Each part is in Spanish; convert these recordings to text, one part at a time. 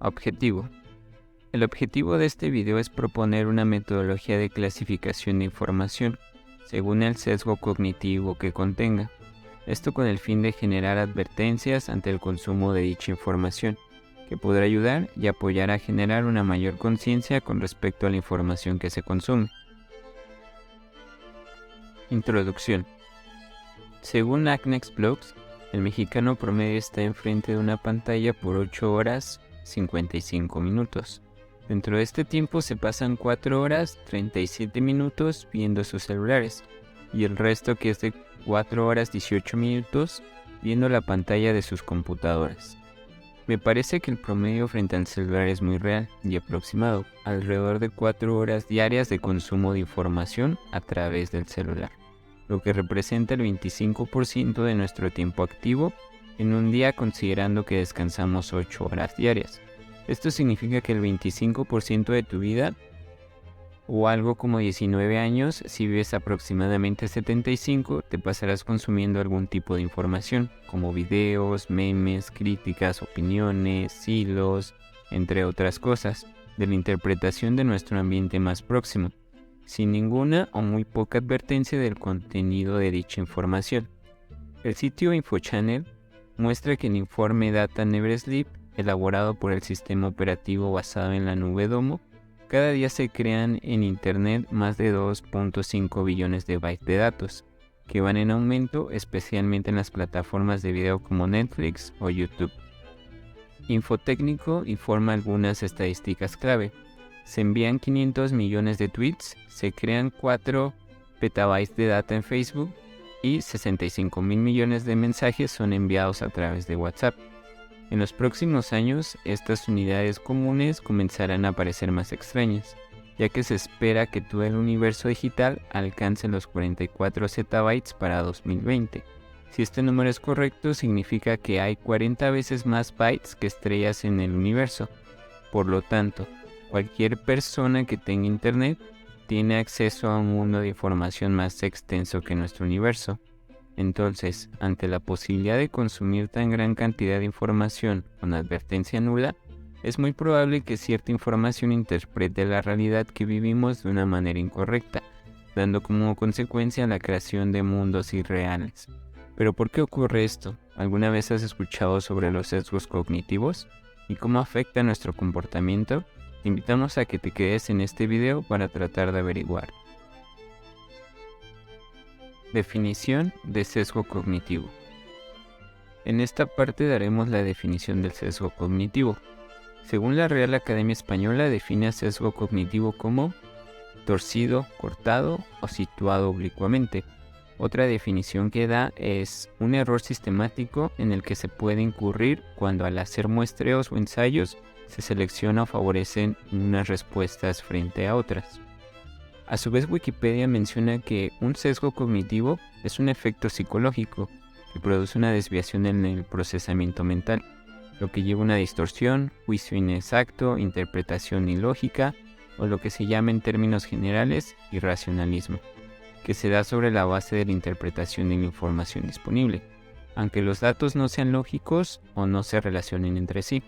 Objetivo. El objetivo de este video es proponer una metodología de clasificación de información, según el sesgo cognitivo que contenga. Esto con el fin de generar advertencias ante el consumo de dicha información, que podrá ayudar y apoyar a generar una mayor conciencia con respecto a la información que se consume. Introducción. Según Acnex Blogs, el mexicano promedio está enfrente de una pantalla por 8 horas 55 minutos. Dentro de este tiempo se pasan 4 horas 37 minutos viendo sus celulares y el resto, que es de 4 horas 18 minutos, viendo la pantalla de sus computadoras. Me parece que el promedio frente al celular es muy real y aproximado, alrededor de 4 horas diarias de consumo de información a través del celular, lo que representa el 25% de nuestro tiempo activo en un día, considerando que descansamos 8 horas diarias. Esto significa que el 25% de tu vida, o algo como 19 años, si vives aproximadamente 75, te pasarás consumiendo algún tipo de información, como videos, memes, críticas, opiniones, hilos, entre otras cosas, de la interpretación de nuestro ambiente más próximo, sin ninguna o muy poca advertencia del contenido de dicha información. El sitio InfoChannel muestra que el informe Data Never Sleep, elaborado por el sistema operativo basado en la nube Domo, cada día se crean en Internet más de 2.5 billones de bytes de datos, que van en aumento, especialmente en las plataformas de video como Netflix o YouTube. Infotécnico informa algunas estadísticas clave. Se envían 500 millones de tweets, se crean 4 petabytes de data en Facebook y 65 mil millones de mensajes son enviados a través de WhatsApp. En los próximos años, estas unidades comunes comenzarán a aparecer más extrañas, ya que se espera que todo el universo digital alcance los 44 zettabytes para 2020. Si este número es correcto, significa que hay 40 veces más bytes que estrellas en el universo. Por lo tanto, cualquier persona que tenga internet tiene acceso a un mundo de información más extenso que nuestro universo. Entonces, ante la posibilidad de consumir tan gran cantidad de información con advertencia nula, es muy probable que cierta información interprete la realidad que vivimos de una manera incorrecta, dando como consecuencia la creación de mundos irreales. ¿Pero por qué ocurre esto? ¿Alguna vez has escuchado sobre los sesgos cognitivos y cómo afecta nuestro comportamiento? Te invitamos a que te quedes en este video para tratar de averiguar. Definición de sesgo cognitivo. En esta parte daremos la definición del sesgo cognitivo. Según la Real Academia Española, define a sesgo cognitivo como torcido, cortado o situado oblicuamente. Otra definición que da es un error sistemático en el que se puede incurrir cuando al hacer muestreos o ensayos se selecciona o favorecen unas respuestas frente a otras. A su vez, Wikipedia menciona que un sesgo cognitivo es un efecto psicológico que produce una desviación en el procesamiento mental, lo que lleva a una distorsión, juicio inexacto, interpretación ilógica o lo que se llama en términos generales irracionalismo, que se da sobre la base de la interpretación de la información disponible, aunque los datos no sean lógicos o no se relacionen entre sí.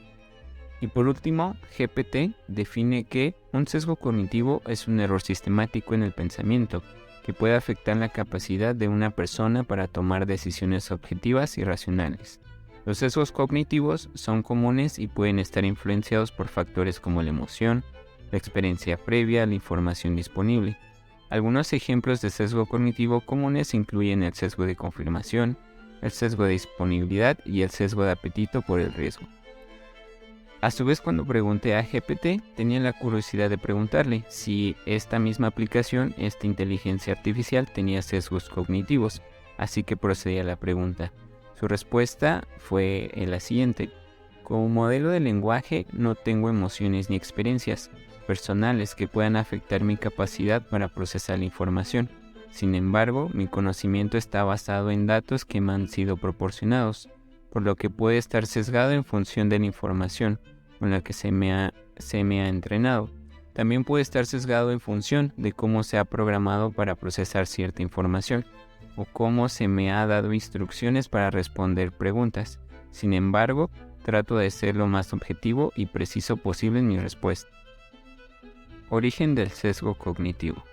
Y por último, GPT define que un sesgo cognitivo es un error sistemático en el pensamiento que puede afectar la capacidad de una persona para tomar decisiones objetivas y racionales. Los sesgos cognitivos son comunes y pueden estar influenciados por factores como la emoción, la experiencia previa, la información disponible. Algunos ejemplos de sesgo cognitivo comunes incluyen el sesgo de confirmación, el sesgo de disponibilidad y el sesgo de apetito por el riesgo. A su vez, cuando pregunté a GPT, tenía la curiosidad de preguntarle si esta misma aplicación, esta inteligencia artificial, tenía sesgos cognitivos, así que procedí a la pregunta. Su respuesta fue la siguiente: como modelo de lenguaje no tengo emociones ni experiencias personales que puedan afectar mi capacidad para procesar la información. Sin embargo, mi conocimiento está basado en datos que me han sido proporcionados, por lo que puede estar sesgado en función de la información con la que se me ha entrenado. También puede estar sesgado en función de cómo se ha programado para procesar cierta información o cómo se me ha dado instrucciones para responder preguntas. Sin embargo, trato de ser lo más objetivo y preciso posible en mi respuesta. Origen del sesgo cognitivo.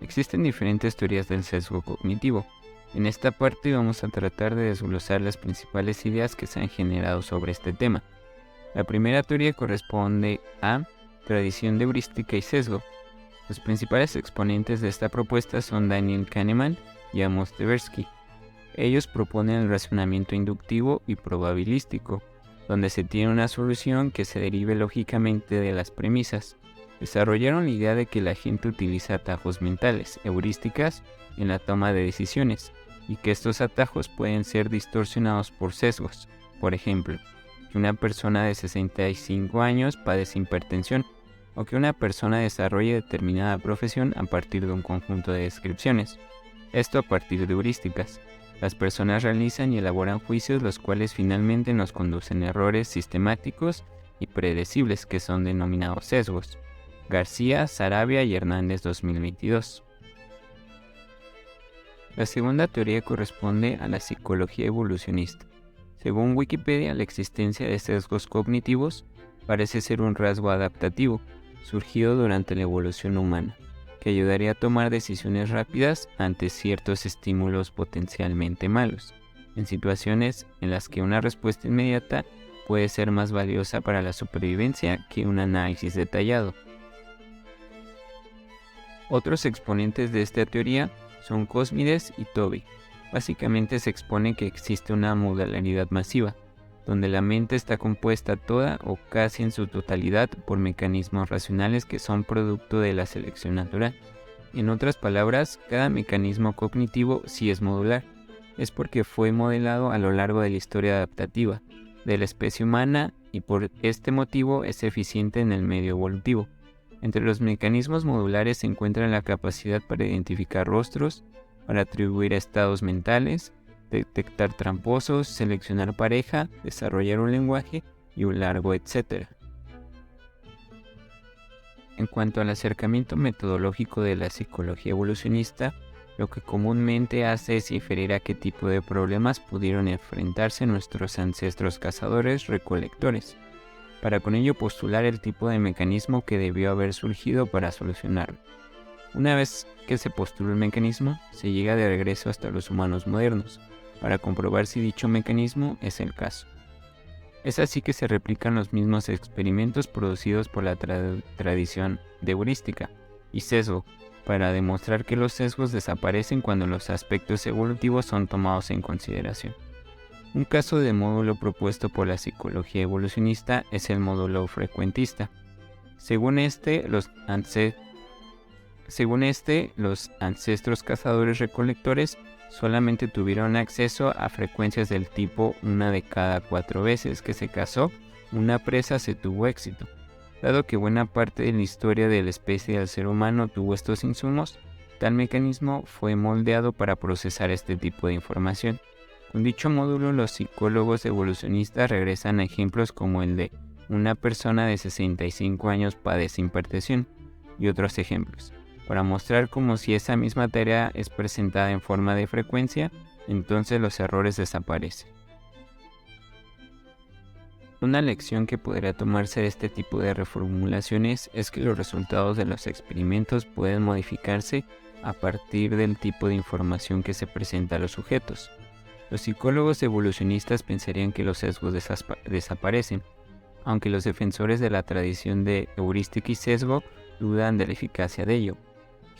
Existen diferentes teorías del sesgo cognitivo. En esta parte vamos a tratar de desglosar las principales ideas que se han generado sobre este tema. La primera teoría corresponde a tradición de heurística y sesgo. Los principales exponentes de esta propuesta son Daniel Kahneman y Amos Tversky. Ellos proponen el razonamiento inductivo y probabilístico, donde se tiene una solución que se derive lógicamente de las premisas. Desarrollaron la idea de que la gente utiliza atajos mentales, heurísticas, en la toma de decisiones, y que estos atajos pueden ser distorsionados por sesgos. Por ejemplo, que una persona de 65 años padece hipertensión, o que una persona desarrolle determinada profesión a partir de un conjunto de descripciones. Esto a partir de heurísticas. Las personas realizan y elaboran juicios los cuales finalmente nos conducen a errores sistemáticos y predecibles que son denominados sesgos. García, Sarabia y Hernández 2022. La segunda teoría corresponde a la psicología evolucionista. Según Wikipedia, la existencia de sesgos cognitivos parece ser un rasgo adaptativo, surgido durante la evolución humana, que ayudaría a tomar decisiones rápidas ante ciertos estímulos potencialmente malos, en situaciones en las que una respuesta inmediata puede ser más valiosa para la supervivencia que un análisis detallado. Otros exponentes de esta teoría son Cosmides y Tobey. Básicamente se expone que existe una modularidad masiva, donde la mente está compuesta toda o casi en su totalidad por mecanismos racionales que son producto de la selección natural. En otras palabras, cada mecanismo cognitivo sí es modular, es porque fue modelado a lo largo de la historia adaptativa de la especie humana y por este motivo es eficiente en el medio evolutivo. Entre los mecanismos modulares se encuentra la capacidad para identificar rostros, para atribuir a estados mentales, detectar tramposos, seleccionar pareja, desarrollar un lenguaje y un largo etcétera. En cuanto al acercamiento metodológico de la psicología evolucionista, lo que comúnmente hace es inferir a qué tipo de problemas pudieron enfrentarse nuestros ancestros cazadores-recolectores, para con ello postular el tipo de mecanismo que debió haber surgido para solucionarlo. Una vez que se postula el mecanismo, se llega de regreso hasta los humanos modernos, para comprobar si dicho mecanismo es el caso. Es así que se replican los mismos experimentos producidos por la tradición de heurística y sesgo, para demostrar que los sesgos desaparecen cuando los aspectos evolutivos son tomados en consideración. Un caso de módulo propuesto por la psicología evolucionista es el módulo frecuentista. Según este, los ancestros cazadores-recolectores solamente tuvieron acceso a frecuencias del tipo 1 de cada 4 veces que se cazó una presa se tuvo éxito. Dado que buena parte de la historia de la especie del ser humano tuvo estos insumos, tal mecanismo fue moldeado para procesar este tipo de información. Con dicho módulo, los psicólogos evolucionistas regresan a ejemplos como el de una persona de 65 años padece hipertensión y otros ejemplos, para mostrar cómo si esa misma tarea es presentada en forma de frecuencia, entonces los errores desaparecen. Una lección que podría tomarse de este tipo de reformulaciones es que los resultados de los experimentos pueden modificarse a partir del tipo de información que se presenta a los sujetos. Los psicólogos evolucionistas pensarían que los sesgos desaparecen, aunque los defensores de la tradición de heurística y sesgo dudan de la eficacia de ello.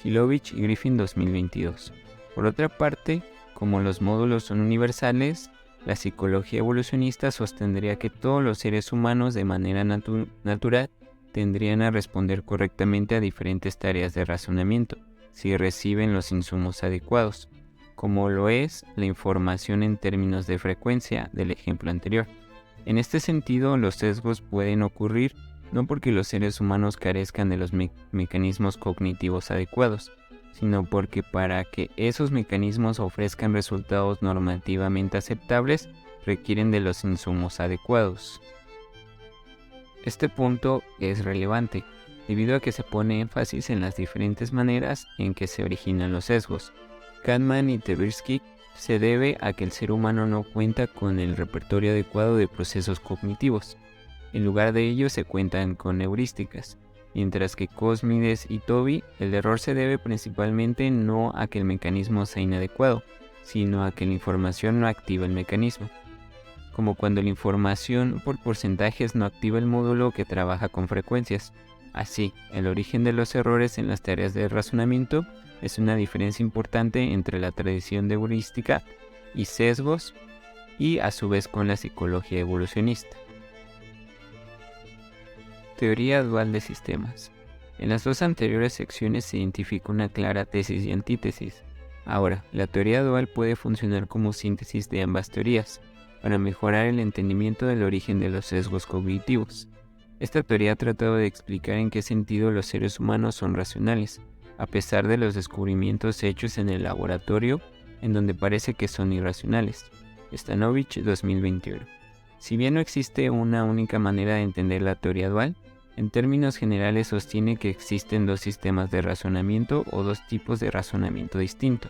Hilovich y Griffin 2022. Por otra parte, como los módulos son universales, la psicología evolucionista sostendría que todos los seres humanos de manera natural tendrían a responder correctamente a diferentes tareas de razonamiento, si reciben los insumos adecuados, como lo es la información en términos de frecuencia del ejemplo anterior. En este sentido, los sesgos pueden ocurrir no porque los seres humanos carezcan de los mecanismos cognitivos adecuados, sino porque para que esos mecanismos ofrezcan resultados normativamente aceptables, requieren de los insumos adecuados. Este punto es relevante, debido a que se pone énfasis en las diferentes maneras en que se originan los sesgos. Kahneman y Tversky se debe a que el ser humano no cuenta con el repertorio adecuado de procesos cognitivos. En lugar de ello se cuentan con heurísticas, mientras que Cosmides y Tobey, el error se debe principalmente no a que el mecanismo sea inadecuado, sino a que la información no activa el mecanismo. Como cuando la información por porcentajes no activa el módulo que trabaja con frecuencias. Así, el origen de los errores en las tareas de razonamiento es una diferencia importante entre la tradición de heurística y sesgos y a su vez con la psicología evolucionista. Teoría dual de sistemas. En las dos anteriores secciones se identifica una clara tesis y antítesis. Ahora, la teoría dual puede funcionar como síntesis de ambas teorías, para mejorar el entendimiento del origen de los sesgos cognitivos. Esta teoría ha tratado de explicar en qué sentido los seres humanos son racionales, a pesar de los descubrimientos hechos en el laboratorio, en donde parece que son irracionales. Stanovich 2021. Si bien no existe una única manera de entender la teoría dual, en términos generales sostiene que existen dos sistemas de razonamiento o dos tipos de razonamiento distinto.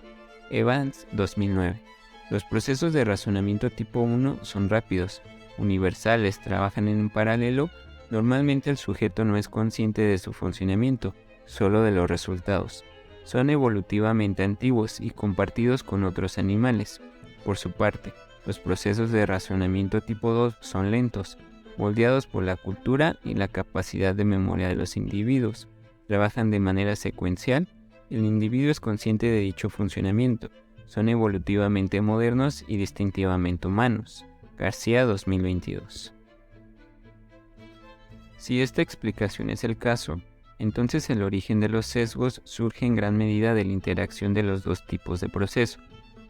Evans 2009. Los procesos de razonamiento tipo 1 son rápidos, universales, trabajan en paralelo. Normalmente el sujeto no es consciente de su funcionamiento, solo de los resultados. Son evolutivamente antiguos y compartidos con otros animales. Por su parte, los procesos de razonamiento tipo 2 son lentos, moldeados por la cultura y la capacidad de memoria de los individuos. Trabajan de manera secuencial, el individuo es consciente de dicho funcionamiento. Son evolutivamente modernos y distintivamente humanos. García 2022. Si esta explicación es el caso, entonces el origen de los sesgos surge en gran medida de la interacción de los dos tipos de proceso.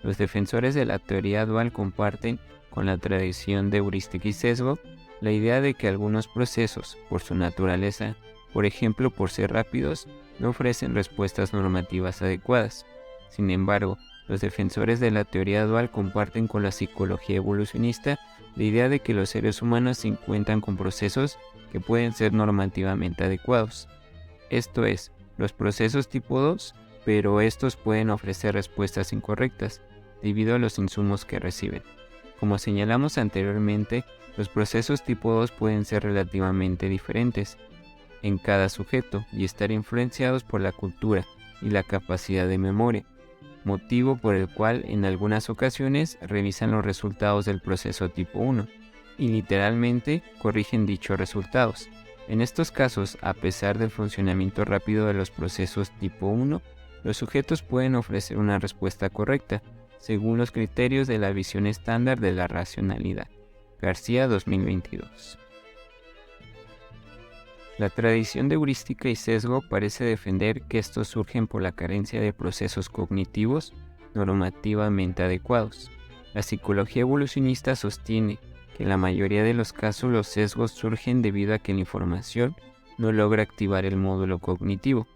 Los defensores de la teoría dual comparten, con la tradición de heurística y sesgo, la idea de que algunos procesos, por su naturaleza, por ejemplo por ser rápidos, no ofrecen respuestas normativas adecuadas. Sin embargo, los defensores de la teoría dual comparten con la psicología evolucionista la idea de que los seres humanos se encuentran con procesos que pueden ser normativamente adecuados. Esto es, los procesos tipo 2, pero estos pueden ofrecer respuestas incorrectas debido a los insumos que reciben. Como señalamos anteriormente, los procesos tipo 2 pueden ser relativamente diferentes en cada sujeto y estar influenciados por la cultura y la capacidad de memoria, motivo por el cual en algunas ocasiones revisan los resultados del proceso tipo 1 y literalmente corrigen dichos resultados. En estos casos, a pesar del funcionamiento rápido de los procesos tipo 1, los sujetos pueden ofrecer una respuesta correcta, según los criterios de la visión estándar de la racionalidad. García 2022. La tradición de heurística y sesgo parece defender que estos surgen por la carencia de procesos cognitivos normativamente adecuados. La psicología evolucionista sostiene que en la mayoría de los casos los sesgos surgen debido a que la información no logra activar el módulo cognitivo,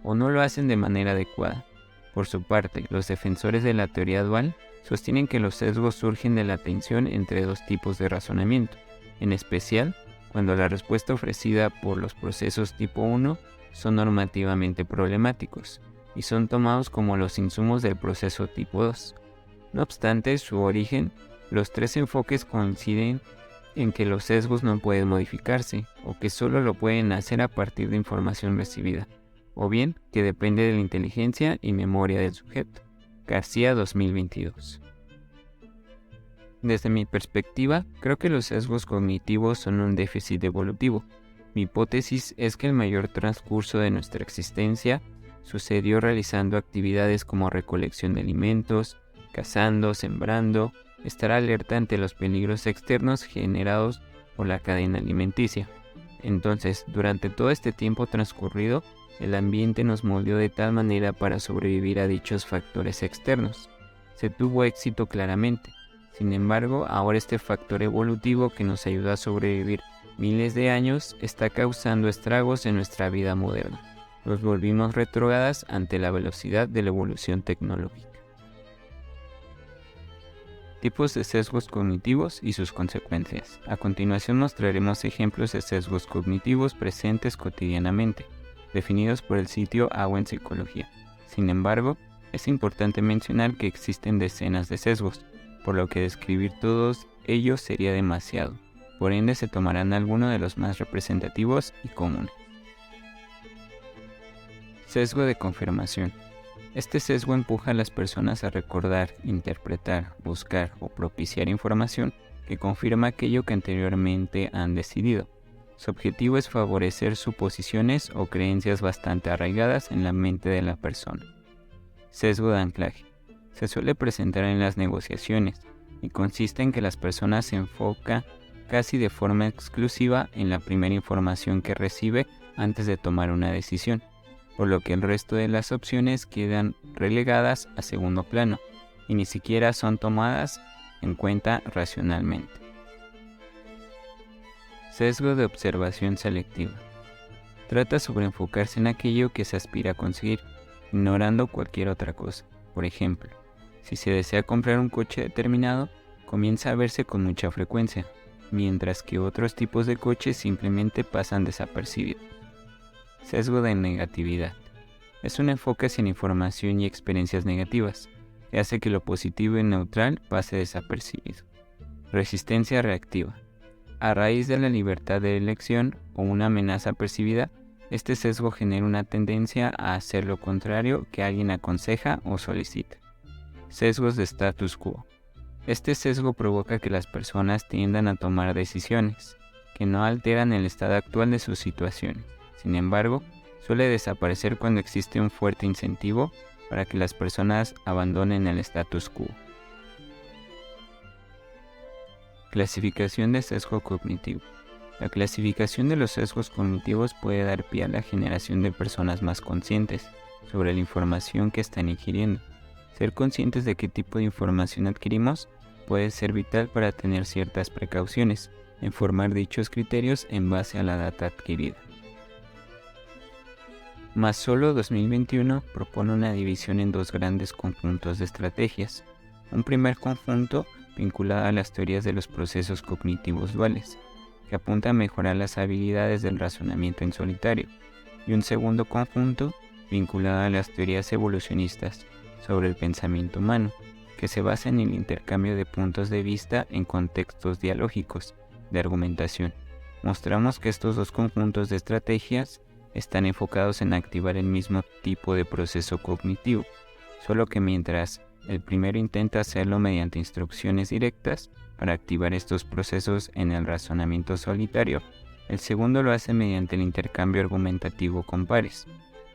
o no lo hacen de manera adecuada. Por su parte, los defensores de la teoría dual sostienen que los sesgos surgen de la tensión entre dos tipos de razonamiento, en especial cuando la respuesta ofrecida por los procesos tipo 1 son normativamente problemáticos y son tomados como los insumos del proceso tipo 2. No obstante su origen, los tres enfoques coinciden en que los sesgos no pueden modificarse o que solo lo pueden hacer a partir de información recibida, o bien que depende de la inteligencia y memoria del sujeto. García 2022. Desde mi perspectiva, creo que los sesgos cognitivos son un déficit evolutivo. Mi hipótesis es que el mayor transcurso de nuestra existencia sucedió realizando actividades como recolección de alimentos, cazando, sembrando, estar alerta ante los peligros externos generados por la cadena alimenticia. Entonces, durante todo este tiempo transcurrido, el ambiente nos moldeó de tal manera para sobrevivir a dichos factores externos. Se tuvo éxito claramente. Sin embargo, ahora este factor evolutivo que nos ayudó a sobrevivir miles de años está causando estragos en nuestra vida moderna. Nos volvimos retrógradas ante la velocidad de la evolución tecnológica. Tipos de sesgos cognitivos y sus consecuencias. A continuación mostraremos ejemplos de sesgos cognitivos presentes cotidianamente, definidos por el sitio Agua en Psicología. Sin embargo, Es importante mencionar que existen decenas de sesgos, por lo que describir todos ellos sería demasiado. Por ende, se tomarán algunos de los más representativos y comunes. Sesgo de confirmación. Este sesgo empuja a las personas a recordar, interpretar, buscar o propiciar información que confirma aquello que anteriormente han decidido. Su objetivo es favorecer suposiciones o creencias bastante arraigadas en la mente de la persona. Sesgo de anclaje. Se suele presentar en las negociaciones y consiste en que las personas se enfocan casi de forma exclusiva en la primera información que recibe antes de tomar una decisión, por lo que el resto de las opciones quedan relegadas a segundo plano y ni siquiera son tomadas en cuenta racionalmente. Sesgo de observación selectiva. Trata sobre enfocarse en aquello que se aspira a conseguir, ignorando cualquier otra cosa. Por ejemplo, si se desea comprar un coche determinado, comienza a verse con mucha frecuencia, mientras que otros tipos de coches simplemente pasan desapercibidos. Sesgo de negatividad. Es un enfoque hacia información y experiencias negativas, que hace que lo positivo y neutral pase desapercibido. Resistencia reactiva. A raíz de la libertad de elección o una amenaza percibida, este sesgo genera una tendencia a hacer lo contrario que alguien aconseja o solicita. Sesgos de status quo. Este sesgo provoca que las personas tiendan a tomar decisiones que no alteran el estado actual de su situación. Sin embargo, suele desaparecer cuando existe un fuerte incentivo para que las personas abandonen el status quo. Clasificación de sesgo cognitivo. La clasificación de los sesgos cognitivos puede dar pie a la generación de personas más conscientes sobre la información que están ingiriendo. Ser conscientes de qué tipo de información adquirimos puede ser vital para tener ciertas precauciones en formar dichos criterios en base a la data adquirida. Masolo 2021 propone una división en dos grandes conjuntos de estrategias. Un primer conjunto vinculado a las teorías de los procesos cognitivos duales, que apunta a mejorar las habilidades del razonamiento en solitario, y un segundo conjunto vinculado a las teorías evolucionistas sobre el pensamiento humano, que se basa en el intercambio de puntos de vista en contextos dialógicos de argumentación. Mostramos que estos dos conjuntos de estrategias están enfocados en activar el mismo tipo de proceso cognitivo, solo que mientras el primero intenta hacerlo mediante instrucciones directas para activar estos procesos en el razonamiento solitario, el segundo lo hace mediante el intercambio argumentativo con pares.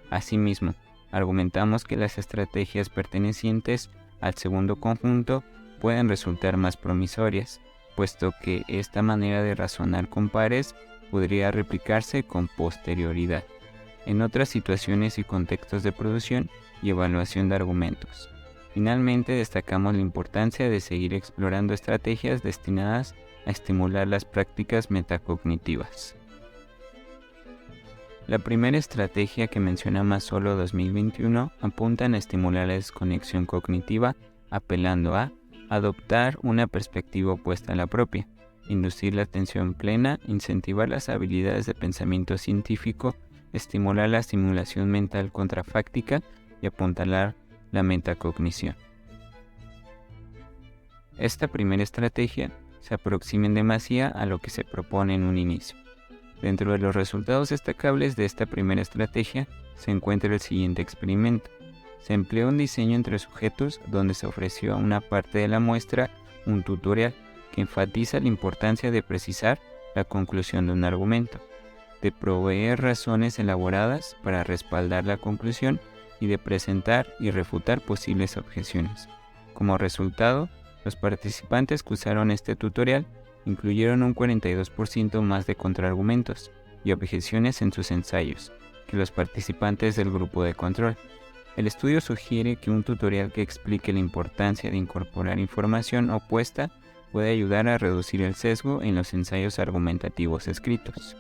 Asimismo, argumentamos que las estrategias pertenecientes al segundo conjunto pueden resultar más promisorias, puesto que esta manera de razonar con pares podría replicarse con posterioridad en otras situaciones y contextos de producción y evaluación de argumentos. Finalmente, destacamos la importancia de seguir explorando estrategias destinadas a estimular las prácticas metacognitivas. La primera estrategia que menciona Masolo 2021 apunta a estimular la desconexión cognitiva apelando a adoptar una perspectiva opuesta a la propia, inducir la atención plena, incentivar las habilidades de pensamiento científico, estimular la estimulación mental contrafáctica y apuntalar la metacognición. Esta primera estrategia se aproxima en demasía a lo que se propone en un inicio. Dentro de los resultados destacables de esta primera estrategia se encuentra el siguiente experimento. Se empleó un diseño entre sujetos donde se ofreció a una parte de la muestra un tutorial que enfatiza la importancia de precisar la conclusión de un argumento, de proveer razones elaboradas para respaldar la conclusión y de presentar y refutar posibles objeciones. Como resultado, los participantes que usaron este tutorial incluyeron un 42% más de contraargumentos y objeciones en sus ensayos que los participantes del grupo de control. El estudio sugiere que un tutorial que explique la importancia de incorporar información opuesta puede ayudar a reducir el sesgo en los ensayos argumentativos escritos.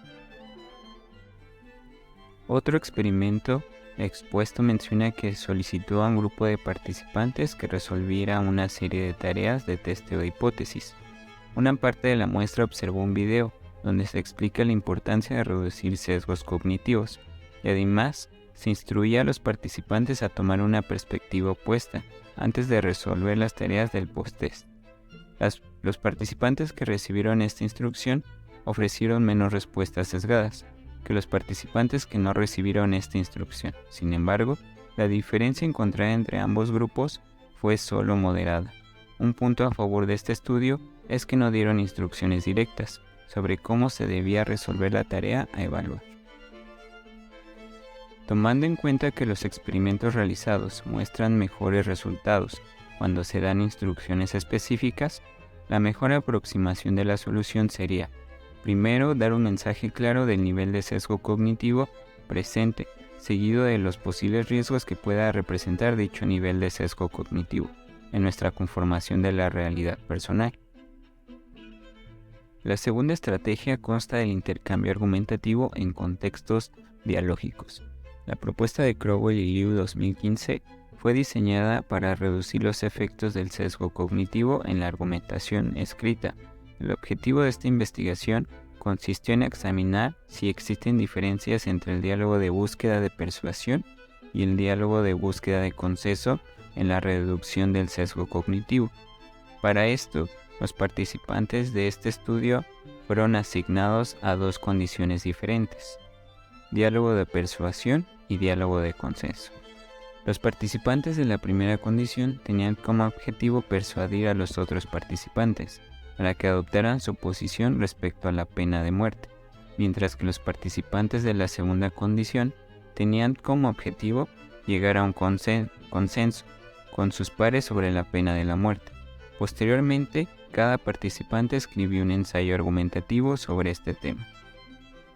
Otro experimento expuesto menciona que solicitó a un grupo de participantes que resolviera una serie de tareas de testeo de hipótesis. Una parte de la muestra observó un video donde se explica la importancia de reducir sesgos cognitivos y además Se instruía a los participantes a tomar una perspectiva opuesta antes de resolver las tareas del post-test. Los participantes que recibieron esta instrucción ofrecieron menos respuestas sesgadas que los participantes que no recibieron esta instrucción. Sin embargo, la diferencia encontrada entre ambos grupos fue solo moderada. Un punto a favor de este estudio es que no dieron instrucciones directas sobre cómo se debía resolver la tarea a evaluar. Tomando en cuenta que los experimentos realizados muestran mejores resultados cuando se dan instrucciones específicas, la mejor aproximación de la solución sería, primero, dar un mensaje claro del nivel de sesgo cognitivo presente, seguido de los posibles riesgos que pueda representar dicho nivel de sesgo cognitivo en nuestra conformación de la realidad personal. La segunda estrategia consta del intercambio argumentativo en contextos dialógicos. La propuesta de Crowell y Liu 2015 fue diseñada para reducir los efectos del sesgo cognitivo en la argumentación escrita. El objetivo de esta investigación consistió en examinar si existen diferencias entre el diálogo de búsqueda de persuasión y el diálogo de búsqueda de consenso en la reducción del sesgo cognitivo. Para esto, los participantes de este estudio fueron asignados a dos condiciones diferentes: diálogo de persuasión y diálogo de consenso. Los participantes de la primera condición tenían como objetivo persuadir a los otros participantes para que adoptaran su posición respecto a la pena de muerte, mientras que los participantes de la segunda condición tenían como objetivo llegar a un consenso con sus pares sobre la pena de la muerte. Posteriormente, cada participante escribió un ensayo argumentativo sobre este tema.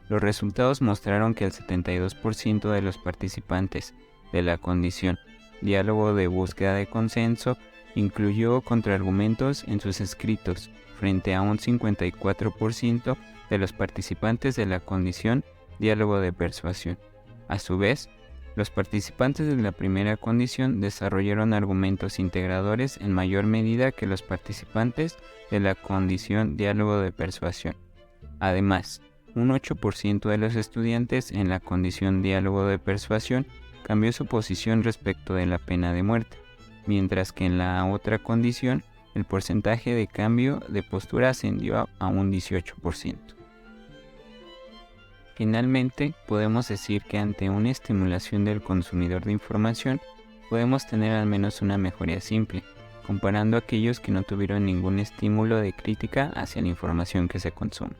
Los resultados mostraron que el 72% de los participantes de la condición diálogo de búsqueda de consenso incluyó contraargumentos en sus escritos, frente a un 54% de los participantes de la condición diálogo de persuasión. A su vez, los participantes de la primera condición desarrollaron argumentos integradores en mayor medida que los participantes de la condición diálogo de persuasión. Además, un 8% de los estudiantes en la condición diálogo de persuasión cambió su posición respecto de la pena de muerte, mientras que en la otra condición el porcentaje de cambio de postura ascendió a un 18%. Finalmente, podemos decir que ante una estimulación del consumidor de información, podemos tener al menos una mejoría simple, comparando a aquellos que no tuvieron ningún estímulo de crítica hacia la información que se consume.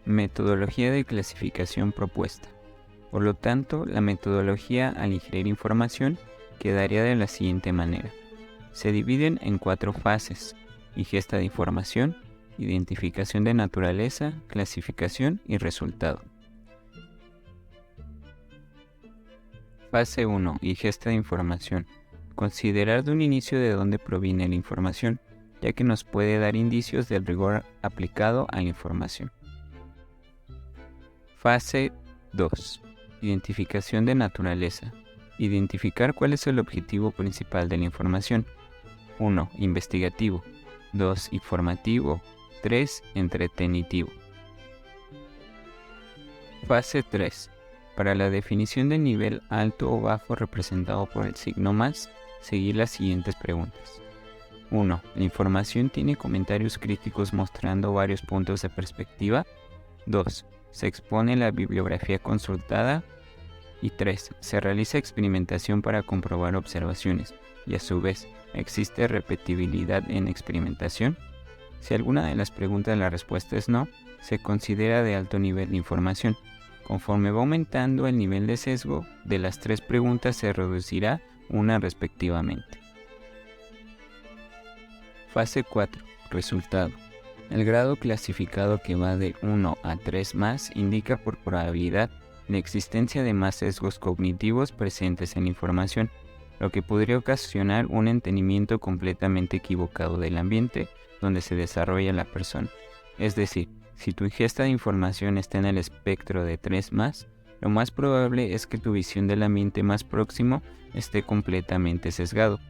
Metodología de clasificación propuesta. Por lo tanto, la metodología al ingerir información quedaría de la siguiente manera. Se dividen en 4 fases: ingesta de información, identificación de naturaleza, clasificación y resultado. Fase 1. Ingesta de información. Considerar de un inicio de dónde proviene la información, ya que nos puede dar indicios del rigor aplicado a la información. Fase 2. Identificación de naturaleza. Identificar cuál es el objetivo principal de la información. 1. Investigativo. 2. Informativo. 3. Entretenitivo. Fase 3. Para la definición de nivel alto o bajo representado por el signo más, seguir las siguientes preguntas. 1. ¿La información tiene comentarios críticos mostrando varios puntos de perspectiva? 2. ¿Se expone la bibliografía consultada? Y 3. ¿Se realiza experimentación para comprobar observaciones? Y a su vez, ¿existe repetibilidad en experimentación? Si alguna de las preguntas la respuesta es no, se considera de alto nivel de información. Conforme va aumentando el nivel de sesgo, de las 3 preguntas se reducirá una respectivamente. Fase 4. Resultado. El grado clasificado que va de 1 a 3 más indica por probabilidad la existencia de más sesgos cognitivos presentes en la información, lo que podría ocasionar un entendimiento completamente equivocado del ambiente donde se desarrolla la persona. Es decir, si tu ingesta de información está en el espectro de 3 más, lo más probable es que tu visión del ambiente más próximo esté completamente sesgado.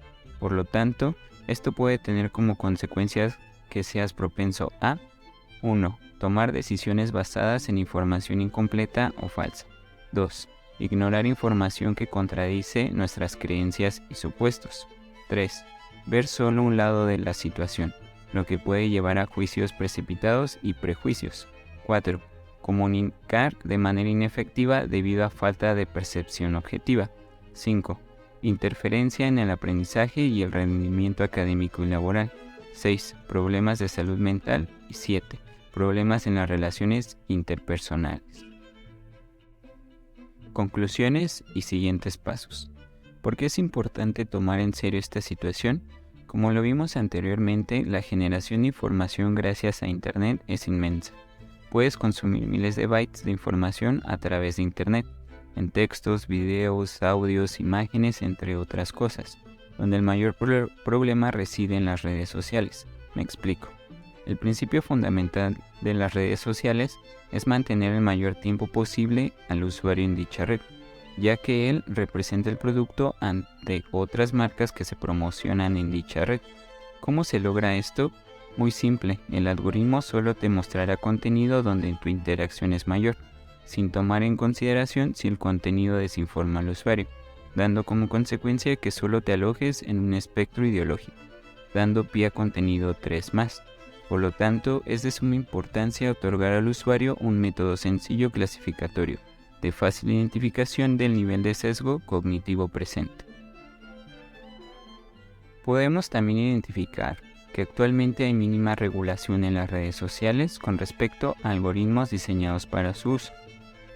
Por lo tanto, esto puede tener como consecuencias que seas propenso a 1. Tomar decisiones basadas en información incompleta o falsa. 2. Ignorar información que contradice nuestras creencias y supuestos. 3. Ver solo un lado de la situación, lo que puede llevar a juicios precipitados y prejuicios. 4. Comunicar de manera inefectiva debido a falta de percepción objetiva. 5. Interferencia en el aprendizaje y el rendimiento académico y laboral. 6. Problemas de salud mental. Y 7. Problemas en las relaciones interpersonales. Conclusiones y siguientes pasos. ¿Por qué es importante tomar en serio esta situación? Como lo vimos anteriormente, la generación de información gracias a Internet es inmensa. Puedes consumir miles de bytes de información a través de Internet, en textos, videos, audios, imágenes, entre otras cosas, donde el mayor problema reside en las redes sociales. Me explico. El principio fundamental de las redes sociales es mantener el mayor tiempo posible al usuario en dicha red, ya que él representa el producto ante otras marcas que se promocionan en dicha red. ¿Cómo se logra esto? Muy simple, el algoritmo solo te mostrará contenido donde tu interacción es mayor, sin tomar en consideración si el contenido desinforma al usuario, dando como consecuencia que solo te alojes en un espectro ideológico, dando pie a contenido 3+. Por lo tanto, es de suma importancia otorgar al usuario un método sencillo clasificatorio, de fácil identificación del nivel de sesgo cognitivo presente. Podemos también identificar que actualmente hay mínima regulación en las redes sociales con respecto a algoritmos diseñados para su uso.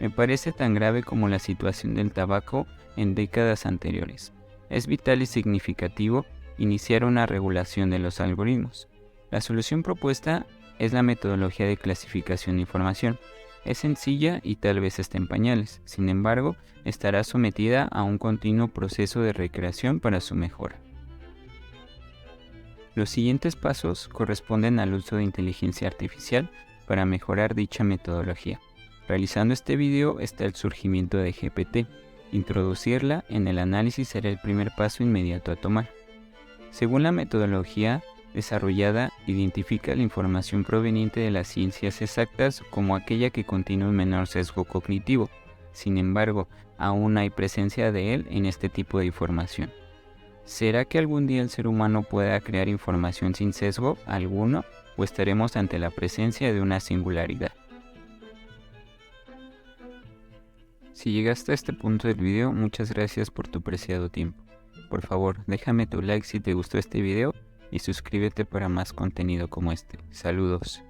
Me parece tan grave como la situación del tabaco en décadas anteriores. Es vital y significativo iniciar una regulación de los algoritmos. La solución propuesta es la metodología de clasificación de información. Es sencilla y tal vez esté en pañales, sin embargo, estará sometida a un continuo proceso de recreación para su mejora. Los siguientes pasos corresponden al uso de inteligencia artificial para mejorar dicha metodología. Realizando este video está el surgimiento de GPT. Introducirla en el análisis será el primer paso inmediato a tomar. Según la metodología desarrollada, identifica la información proveniente de las ciencias exactas como aquella que contiene un menor sesgo cognitivo. Sin embargo, aún hay presencia de él en este tipo de información. ¿Será que algún día el ser humano pueda crear información sin sesgo alguno o estaremos ante la presencia de una singularidad? Si llegaste a este punto del video, muchas gracias por tu preciado tiempo. Por favor, déjame tu like si te gustó este video y suscríbete para más contenido como este. Saludos.